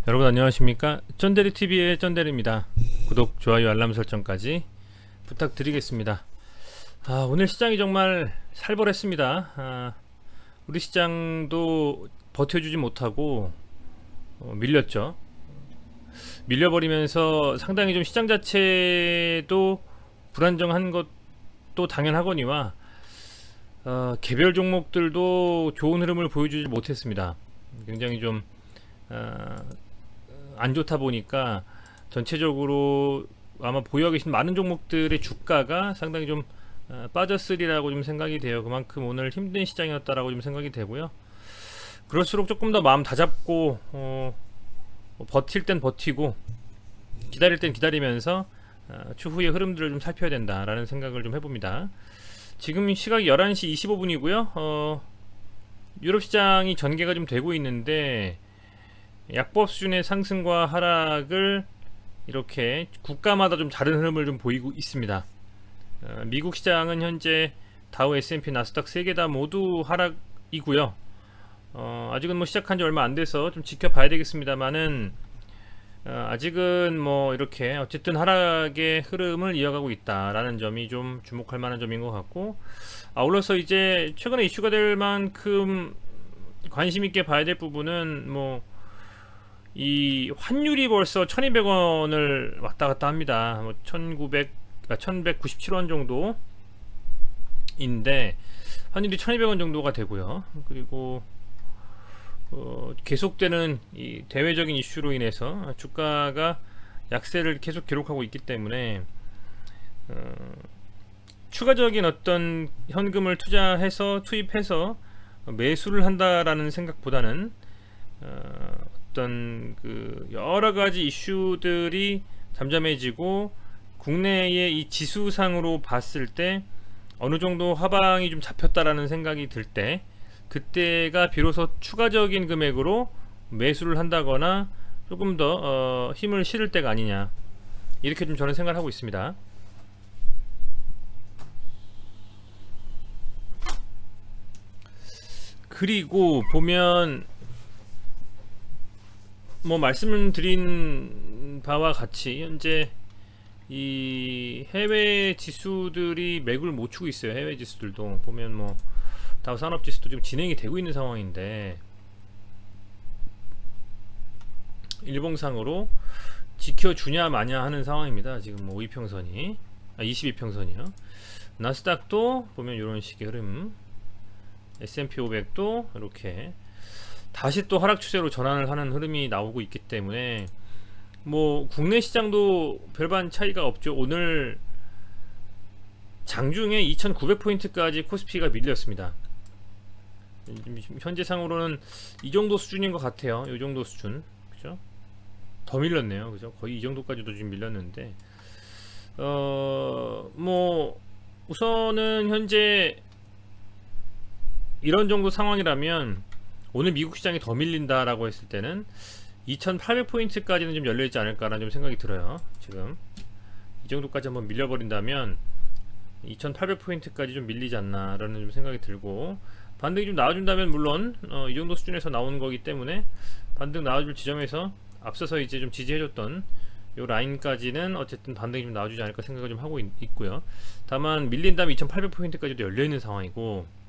여러분 안녕하십니까? 쩐데리TV의 쩐데리입니다. 구독, 좋아요, 알람 설정까지 부탁드리겠습니다. 오늘 시장이 정말 살벌했습니다. 우리 시장도 버텨주지 못하고 밀렸죠. 밀려버리면서 상당히 좀 시장 자체도 불안정한 것도 당연하거니와 개별 종목들도 좋은 흐름을 보여주지 못했습니다. 굉장히 좀 안 좋다 보니까 전체적으로 아마 보유하고 계신 많은 종목들의 주가가 상당히 좀 빠졌으리라고 좀 생각이 돼요. 그만큼 오늘 힘든 시장이었다라고 좀 생각이 되고요. 그럴수록 조금 더 마음 다잡고 버틸 땐 버티고 기다릴 땐 기다리면서 추후의 흐름들을 좀 살펴야 된다라는 생각을 좀 해봅니다. 지금 시각이 11시 25분이고요. 유럽 시장이 전개가 좀 되고 있는데 약보 수준의 상승과 하락을 이렇게 국가마다 좀 다른 흐름을 좀 보이고 있습니다. 미국 시장은 현재 다우, S&P, 나스닥 3개 다 모두 하락이고요. 아직은 뭐 시작한 지 얼마 안 돼서 좀 지켜봐야 되겠습니다만은 아직은 뭐 이렇게 어쨌든 하락의 흐름을 이어가고 있다라는 점이 좀 주목할 만한 점인 것 같고, 아울러서 이제 최근에 이슈가 될 만큼 관심 있게 봐야 될 부분은 뭐 이 환율이 벌써 1200원을 왔다 갔다 합니다. 뭐 1197원 정도인데 환율이 1200원 정도가 되고요. 그리고 계속되는 이 대외적인 이슈로 인해서 주가가 약세를 계속 기록하고 있기 때문에 추가적인 어떤 현금을 투입해서 매수를 한다라는 생각보다는 어떤 그 여러가지 이슈들이 잠잠해지고 국내의 이 지수상으로 봤을 때 어느 정도 하방이 좀 잡혔다라는 생각이 들 때, 그때가 비로소 추가적인 금액으로 매수를 한다거나 조금 더 힘을 실을 때가 아니냐, 이렇게 좀 저는 생각을 하고 있습니다. 그리고 보면 뭐 말씀드린 바와 같이 현재 이 해외 지수들이 맥을 못 추고 있어요. 해외 지수들도 보면 뭐 다우 산업지수도 지금 진행이 되고 있는 상황인데 일봉상으로 지켜주냐 마냐 하는 상황입니다. 지금 뭐 5이평선이 22평선이요. 나스닥도 보면 이런 식의 흐름, S&P 500도 이렇게 다시 또 하락 추세로 전환을 하는 흐름이 나오고 있기 때문에 뭐 국내 시장도 별반 차이가 없죠. 오늘 장중에 2900포인트까지 코스피가 밀렸습니다. 현재 상으로는 이 정도 수준인 것 같아요. 이 정도 수준, 그죠? 더 밀렸네요, 그죠? 거의 이 정도까지도 지금 밀렸는데 뭐 우선은 현재 이런 정도 상황이라면 오늘 미국 시장이 더 밀린다라고 했을 때는 2800포인트까지는 좀 열려있지 않을까라는 좀 생각이 들어요. 지금 이 정도까지 한번 밀려버린다면 2800포인트까지 좀 밀리지 않나라는 좀 생각이 들고, 반등이 좀 나와준다면 물론 이 정도 수준에서 나오는 거기 때문에 반등 나와줄 지점에서 앞서서 이제 좀 지지해줬던 요 라인까지는 어쨌든 반등이 좀 나와주지 않을까 생각을 좀 하고 있고요. 다만 밀린다면 2800포인트까지도 열려있는 상황이고,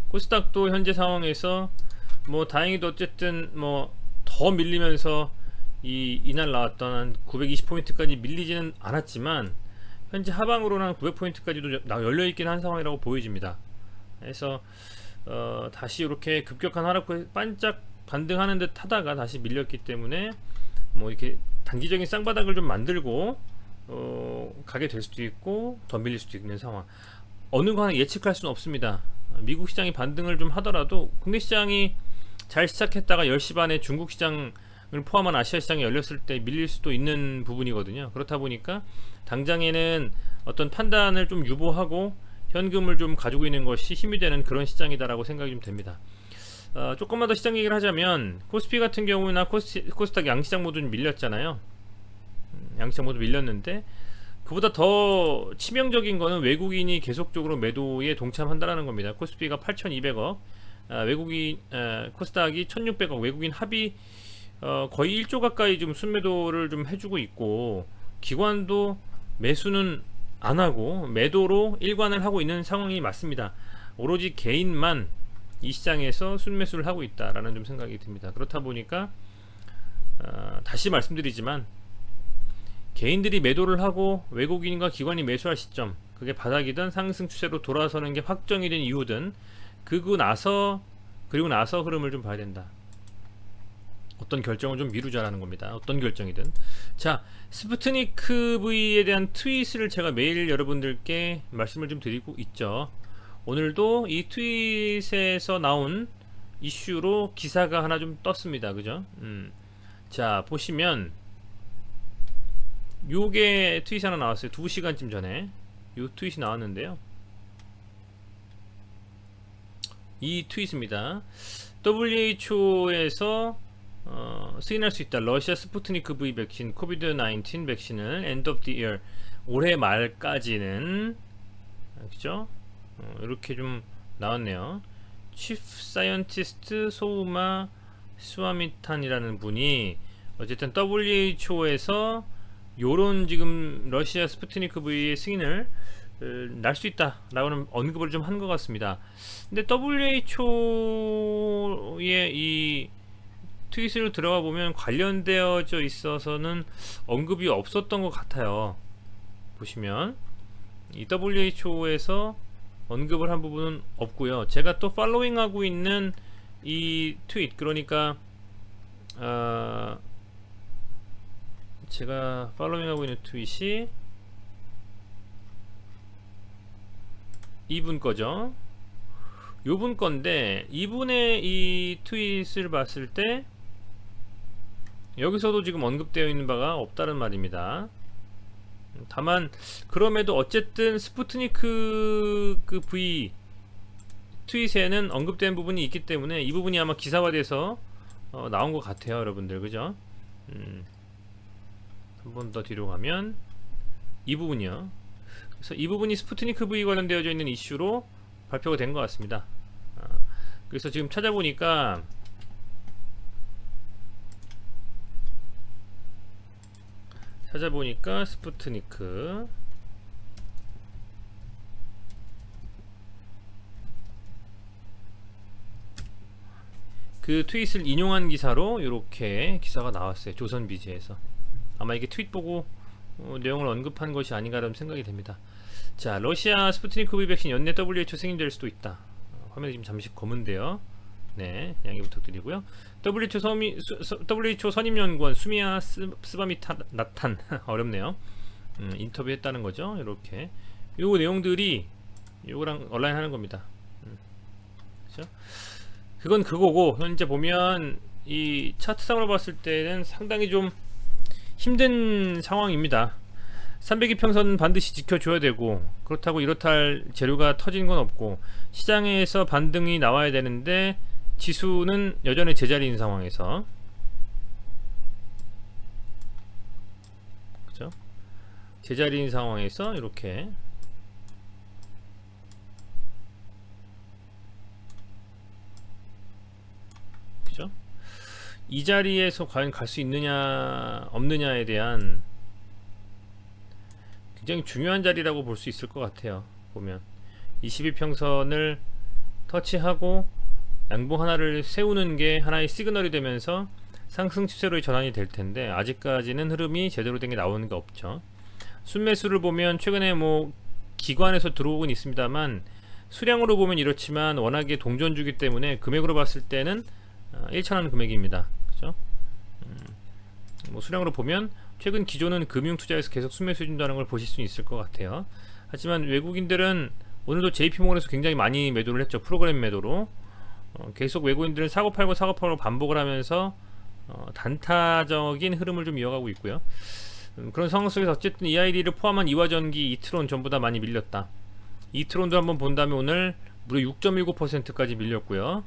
코스닥도 현재 상황에서 뭐 다행히도 어쨌든 뭐 더 밀리면서 이날 나왔던 한 920포인트까지 밀리지는 않았지만 현재 하방으로는 한 900포인트까지도 열려있긴 한 상황이라고 보여집니다. 그래서 다시 이렇게 급격한 하락을 반짝 반등하는 듯 하다가 다시 밀렸기 때문에 뭐 이렇게 단기적인 쌍바닥을 좀 만들고 가게 될 수도 있고 더 밀릴 수도 있는 상황, 어느 거 하나 예측할 수는 없습니다. 미국 시장이 반등을 좀 하더라도 국내 시장이 잘 시작했다가 10시 반에 중국 시장을 포함한 아시아 시장이 열렸을 때 밀릴 수도 있는 부분이거든요. 그렇다 보니까 당장에는 어떤 판단을 좀 유보하고 현금을 좀 가지고 있는 것이 힘이 되는 그런 시장이다라고 생각이 좀 됩니다. 조금만 더 시장 얘기를 하자면 코스피 같은 경우나 코스닥 양시장 모두 좀 밀렸잖아요. 양시장 모두 밀렸는데 그보다 더 치명적인 거는 외국인이 계속적으로 매도에 동참한다라는 겁니다. 코스피가 8200억, 외국인 코스닥이 1600억 외국인 합의 거의 1조 가까이 좀 순매도를 좀 해주고 있고, 기관도 매수는 안 하고 매도로 일관을 하고 있는 상황이 맞습니다. 오로지 개인만 이 시장에서 순매수를 하고 있다라는 좀 생각이 듭니다. 그렇다 보니까 다시 말씀드리지만, 개인들이 매도를 하고 외국인과 기관이 매수할 시점, 그게 바닥이든 상승 추세로 돌아서는 게 확정이 된 이유든 그리고 나서 흐름을 좀 봐야 된다. 어떤 결정을 좀 미루자라는 겁니다. 어떤 결정이든. 자, 스푸트니크 V에 대한 트윗을 제가 매일 여러분들께 말씀을 좀 드리고 있죠. 오늘도 이 트윗에서 나온 이슈로 기사가 하나 좀 떴습니다. 그죠? 자, 보시면 요게 트윗 하나 나왔어요. 2시간쯤 전에 요 트윗이 나왔는데요. 이 트윗입니다. WHO에서 승인할 수 있다. 러시아 스푸트니크 V 백신 코비드-19 백신을 end of the year, 올해 말까지는, 그죠? 이렇게 좀 나왔네요. Chief Scientist 소우마 스와미탄이라는 분이 어쨌든 WHO에서 요런 지금 러시아 스푸트니크 V의 승인을 날 수 있다 라고는 언급을 좀 한 것 같습니다. 근데 WHO의 이 트윗을 들어가 보면 관련되어져 있어서는 언급이 없었던 것 같아요. 보시면 이 WHO에서 언급을 한 부분은 없고요. 제가 또 팔로잉 하고 있는 이 트윗, 그러니까 제가 팔로잉 하고 있는 트윗이 이분 거죠. 요분 건데, 이분의 이 트윗을 봤을 때 여기서도 지금 언급되어 있는 바가 없다는 말입니다. 다만 그럼에도 어쨌든 스푸트니크 그 V 트윗에는 언급된 부분이 있기 때문에 이 부분이 아마 기사화돼서 나온 것 같아요, 여러분들. 그죠? 한 번 더 뒤로 가면 이 부분이요. 그래서 이 부분이 스푸트니크 V 관련되어져 있는 이슈로 발표가 된 것 같습니다. 그래서 지금 찾아보니까 스푸트니크 그 트윗을 인용한 기사로 이렇게 기사가 나왔어요. 조선비즈에서. 아마 이게 트윗 보고 내용을 언급한 것이 아닌가라는 생각이 됩니다. 자, 러시아 스푸트니크 V 백신 연내 WHO 승인될 수도 있다. 화면이 지금 잠시 검은데요. 네, 양해 부탁드리고요. WHO 선임연구원 수미아 스바미타나탄 어렵네요. 인터뷰했다는 거죠. 이렇게 요 내용들이 요거랑 온라인 하는 겁니다. 그렇죠? 그건 그거고, 현재 보면 이 차트상으로 봤을 때는 상당히 좀 힘든 상황입니다. 300이평선 반드시 지켜줘야 되고, 그렇다고 이렇다 할 재료가 터진 건 없고, 시장에서 반등이 나와야 되는데 지수는 여전히 제자리인 상황에서, 그죠? 제자리인 상황에서 이렇게 그죠? 이 자리에서 과연 갈 수 있느냐 없느냐에 대한 굉장히 중요한 자리라고 볼 수 있을 것 같아요. 보면 22평선을 터치하고 양봉 하나를 세우는 게 하나의 시그널이 되면서 상승 추세로 전환이 될 텐데, 아직까지는 흐름이 제대로 된 게 나오는 게 없죠. 순매수를 보면 최근에 뭐 기관에서 들어오긴 있습니다만, 수량으로 보면 이렇지만 워낙에 동전주기 때문에 금액으로 봤을 때는 1천원 금액입니다. 그죠? 뭐 수량으로 보면 최근 기존은 금융투자에서 계속 순매수 해준다는 걸 보실 수 있을 것 같아요. 하지만 외국인들은 오늘도 JP모건에서 굉장히 많이 매도를 했죠. 프로그램 매도로. 계속 외국인들은 사고팔고 사고팔고 반복을 하면서 단타적인 흐름을 좀 이어가고 있고요. 그런 상황 속에서 어쨌든 EID를 포함한 이화전기, 이트론 전부 다 많이 밀렸다. 이트론도 한번 본다면 오늘 무려 6.19%까지 밀렸고요.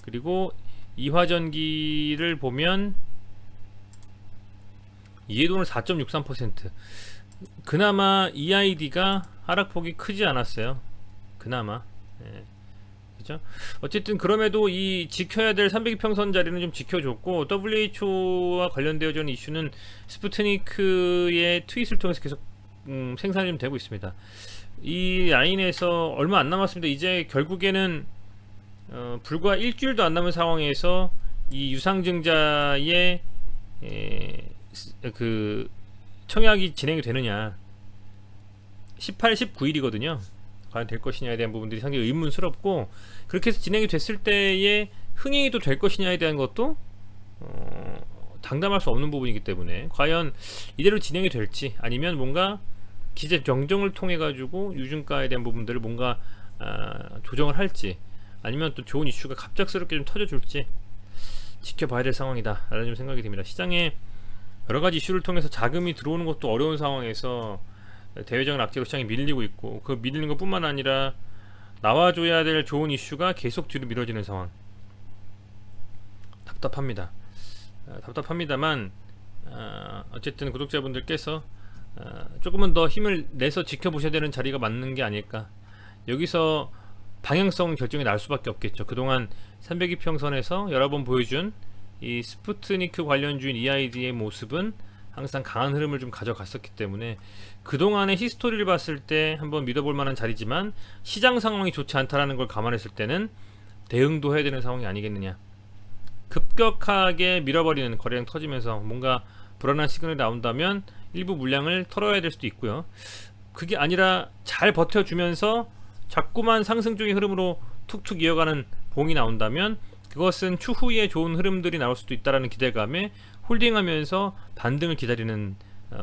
그리고 이화전기를 보면 이해도는 4.63%. 그나마 EID가 하락폭이 크지 않았어요. 그나마. 예. 그죠? 어쨌든 그럼에도 이 지켜야 될 300이평선 자리는 좀 지켜줬고, WHO와 관련되어져 있는 이슈는 스푸트니크의 트윗을 통해서 계속 생산이 좀 되고 있습니다. 이 라인에서 얼마 안 남았습니다. 이제 결국에는 불과 일주일도 안 남은 상황에서 이 유상증자의 그 청약이 진행이 되느냐, 18, 19일이거든요. 과연 될 것이냐에 대한 부분들이 상당히 의문스럽고, 그렇게 해서 진행이 됐을 때에 흥행이 또 될 것이냐에 대한 것도 당담할 수 없는 부분이기 때문에, 과연 이대로 진행이 될지, 아니면 뭔가 기재 정정을 통해 가지고 유증가에 대한 부분들을 뭔가 조정을 할지, 아니면 또 좋은 이슈가 갑작스럽게 좀 터져줄지 지켜봐야 될 상황이다 라는 좀 생각이 듭니다. 시장에 여러가지 이슈를 통해서 자금이 들어오는 것도 어려운 상황에서 대외적인 악재로 시장이 밀리고 있고, 그 밀리는 것 뿐만 아니라 나와줘야 될 좋은 이슈가 계속 뒤로 미뤄지는 상황, 답답합니다. 답답합니다만 어쨌든 구독자분들께서 조금은 더 힘을 내서 지켜보셔야 되는 자리가 맞는 게 아닐까. 여기서 방향성 결정이 날 수밖에 없겠죠. 그동안 302평선에서 여러 번 보여준 이 스푸트니크 관련주인 EID의 모습은 항상 강한 흐름을 좀 가져갔었기 때문에, 그동안의 히스토리를 봤을 때 한번 믿어볼 만한 자리지만, 시장 상황이 좋지 않다라는 걸 감안했을 때는 대응도 해야 되는 상황이 아니겠느냐. 급격하게 밀어버리는 거래량 터지면서 뭔가 불안한 시그널이 나온다면 일부 물량을 털어야 될 수도 있고요. 그게 아니라 잘 버텨주면서 자꾸만 상승 쪽의 흐름으로 툭툭 이어가는 봉이 나온다면, 그것은 추후에 좋은 흐름들이 나올 수도 있다는 기대감에 홀딩하면서 반등을 기다리는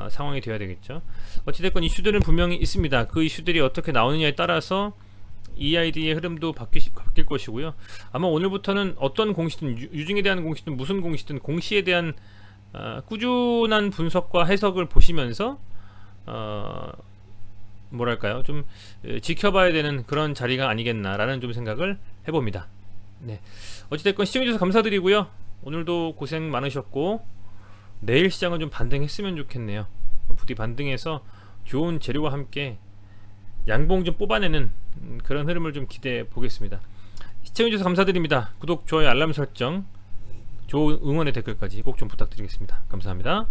상황이 되어야 되겠죠. 어찌됐건 이슈들은 분명히 있습니다. 그 이슈들이 어떻게 나오느냐에 따라서 EID의 흐름도 바뀔 것이고요. 아마 오늘부터는 어떤 공시든, 유증에 대한 공시든 무슨 공시든, 공시에 대한 꾸준한 분석과 해석을 보시면서 뭐랄까요, 좀 지켜봐야 되는 그런 자리가 아니겠나라는 좀 생각을 해봅니다. 네, 어찌됐건 시청해주셔서 감사드리고요. 오늘도 고생 많으셨고, 내일 시장은 좀 반등했으면 좋겠네요. 부디 반등해서 좋은 재료와 함께 양봉 좀 뽑아내는 그런 흐름을 좀 기대해 보겠습니다. 시청해주셔서 감사드립니다. 구독, 좋아요, 알람 설정, 좋은 응원의 댓글까지 꼭 좀 부탁드리겠습니다. 감사합니다.